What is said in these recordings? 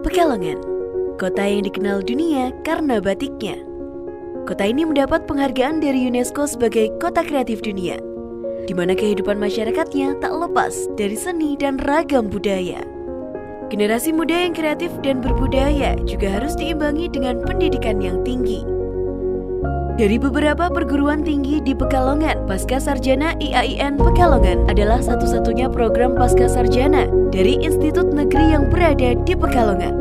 Pekalongan, kota yang dikenal dunia karena batiknya. Kota ini mendapat penghargaan dari UNESCO sebagai kota kreatif dunia, di mana kehidupan masyarakatnya tak lepas dari seni dan ragam budaya. Generasi muda yang kreatif dan berbudaya juga harus diimbangi dengan pendidikan yang tinggi. Dari beberapa perguruan tinggi di Pekalongan, Pasca Sarjana IAIN Pekalongan adalah satu-satunya program Pasca Sarjana dari institut negeri yang berada di Pekalongan.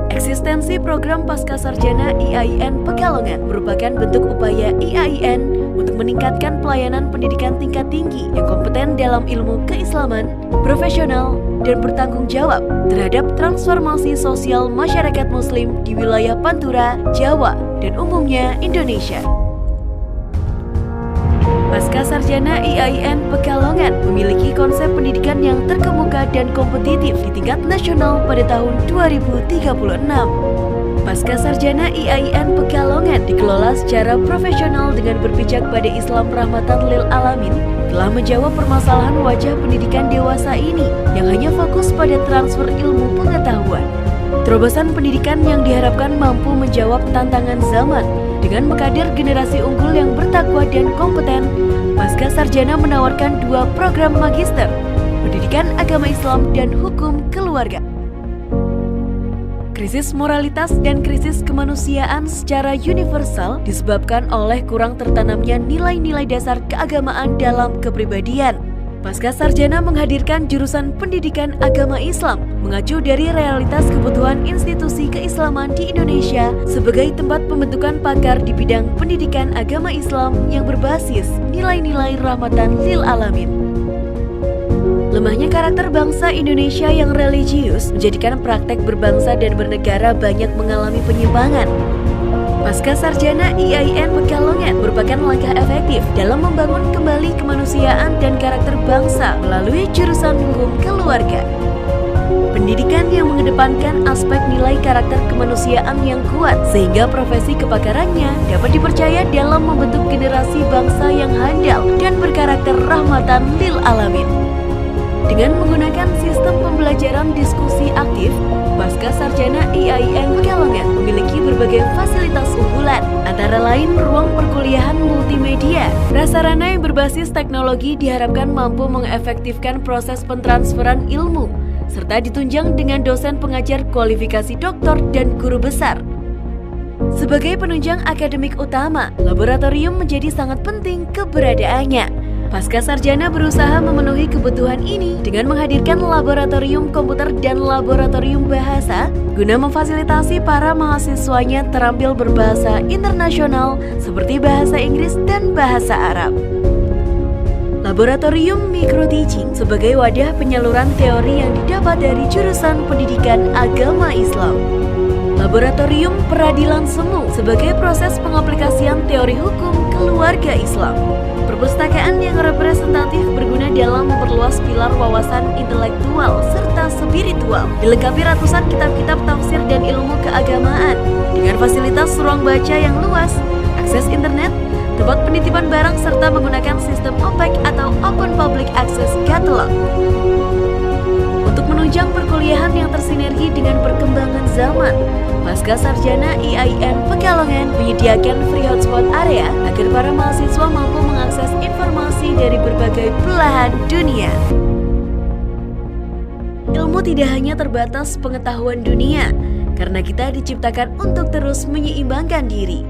Eksistensi program Pasca Sarjana IAIN Pekalongan merupakan bentuk upaya IAIN untuk meningkatkan pelayanan pendidikan tingkat tinggi yang kompeten dalam ilmu keislaman, profesional, dan bertanggung jawab terhadap transformasi sosial masyarakat muslim di wilayah Pantura, Jawa, dan umumnya Indonesia. Pasca Sarjana IAIN Pekalongan memiliki konsep pendidikan yang terkemuka dan kompetitif di tingkat nasional pada tahun 2036. Pasca Sarjana IAIN Pekalongan dikelola secara profesional dengan berpijak pada Islam rahmatan lil alamin, telah menjawab permasalahan wajah pendidikan dewasa ini yang hanya fokus pada transfer ilmu pengetahuan. Terobosan pendidikan yang diharapkan mampu menjawab tantangan zaman dengan mengkader generasi unggul yang bertakwa dan kompeten. Pasca Sarjana menawarkan 2 program magister, Pendidikan Agama Islam dan Hukum Keluarga. Krisis moralitas dan krisis kemanusiaan secara universal disebabkan oleh kurang tertanamnya nilai-nilai dasar keagamaan dalam kepribadian. Pasca Sarjana menghadirkan jurusan Pendidikan Agama Islam mengacu dari realitas kebutuhan institusi keislaman di Indonesia sebagai tempat pembentukan pakar di bidang pendidikan agama Islam yang berbasis nilai-nilai rahmatan lil alamin. Lemahnya karakter bangsa Indonesia yang religius menjadikan praktek berbangsa dan bernegara banyak mengalami penyimpangan. Pasca Sarjana IAIN Pekalongan merupakan langkah efektif dalam membangun kembali kemanusiaan dan karakter bangsa melalui jurusan Hukum Keluarga. Pendidikan yang mengedepankan aspek nilai karakter kemanusiaan yang kuat sehingga profesi kepakarannya dapat dipercaya dalam membentuk generasi bangsa yang handal dan berkarakter rahmatan lil alamin. Dengan menggunakan sistem pembelajaran diskusi aktif, Pasca Sarjana IAIN Pekalongan memiliki berbagai fasilitas unggulan, antara lain ruang perkuliahan multimedia. Prasarana yang berbasis teknologi diharapkan mampu mengefektifkan proses pentransferan ilmu, serta ditunjang dengan dosen pengajar kualifikasi doktor dan guru besar. Sebagai penunjang akademik utama, laboratorium menjadi sangat penting keberadaannya. Pasca Sarjana berusaha memenuhi kebutuhan ini dengan menghadirkan laboratorium komputer dan laboratorium bahasa guna memfasilitasi para mahasiswanya terampil berbahasa internasional seperti bahasa Inggris dan bahasa Arab. Laboratorium Micro Teaching sebagai wadah penyaluran teori yang didapat dari jurusan Pendidikan Agama Islam. Laboratorium Peradilan Semu sebagai proses pengaplikasian teori hukum keluarga Islam. Perpustakaan yang representatif berguna dalam memperluas pilar wawasan intelektual serta spiritual, dilengkapi ratusan kitab-kitab tafsir dan ilmu keagamaan dengan fasilitas ruang baca yang luas, akses internet, tempat penitipan barang serta menggunakan sistem OPAC atau Open Public Access Catalog. Untuk menunjang perkuliahan yang tersinergi dengan perkembangan zaman, Pasca Sarjana IAIN Pekalongan menyediakan free hotspot area agar para mahasiswa mampu mengakses informasi dari berbagai belahan dunia. Ilmu tidak hanya terbatas pengetahuan dunia, karena kita diciptakan untuk terus menyeimbangkan diri.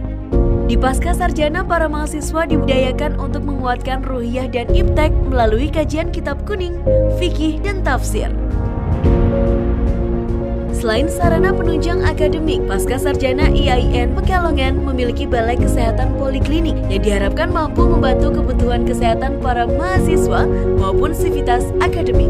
Di Pasca Sarjana, para mahasiswa dibudayakan untuk menguatkan ruhiyah dan iptek melalui kajian kitab kuning, fikih, dan tafsir. Selain sarana penunjang akademik, Pasca Sarjana IAIN Pekalongan memiliki balai kesehatan poliklinik yang diharapkan mampu membantu kebutuhan kesehatan para mahasiswa maupun sivitas akademik.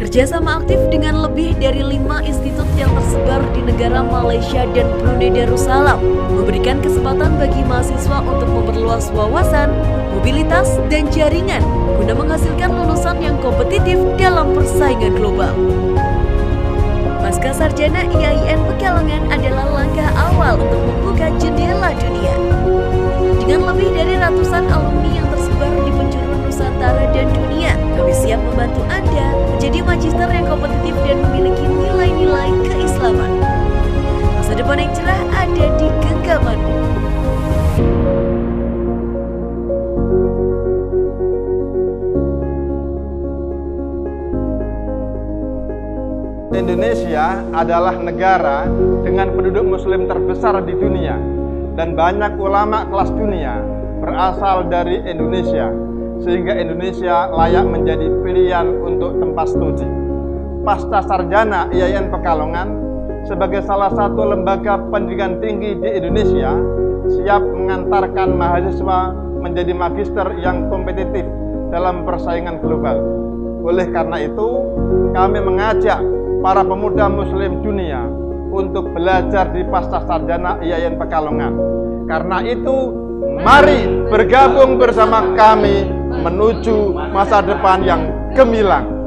Kerjasama aktif dengan lebih dari 5 institut yang tersebar di negara Malaysia dan Brunei Darussalam memberikan kesempatan bagi mahasiswa untuk memperluas wawasan, mobilitas, dan jaringan guna menghasilkan lulusan yang kompetitif dalam persaingan global. Pasca Sarjana IAIN Pekalongan adalah langkah awal untuk membuka jendela dunia. Dengan lebih dari ratusan alumni yang tersebar di penjuru Nusantara, Nusantara dan dunia. Kami siap membantu Anda menjadi magister yang kompetitif dan memiliki nilai-nilai keislaman. Masa depan yang cerah ada di genggamanmu. Indonesia adalah negara dengan penduduk muslim terbesar di dunia dan banyak ulama kelas dunia berasal dari Indonesia, sehingga Indonesia layak menjadi pilihan untuk tempat studi. Pasca Sarjana IAIN Pekalongan sebagai salah satu lembaga pendidikan tinggi di Indonesia siap mengantarkan mahasiswa menjadi magister yang kompetitif dalam persaingan global. Oleh karena itu, kami mengajak para pemuda muslim dunia untuk belajar di Pasca Sarjana IAIN Pekalongan. Karena itu, mari bergabung bersama kami menuju masa depan yang gemilang.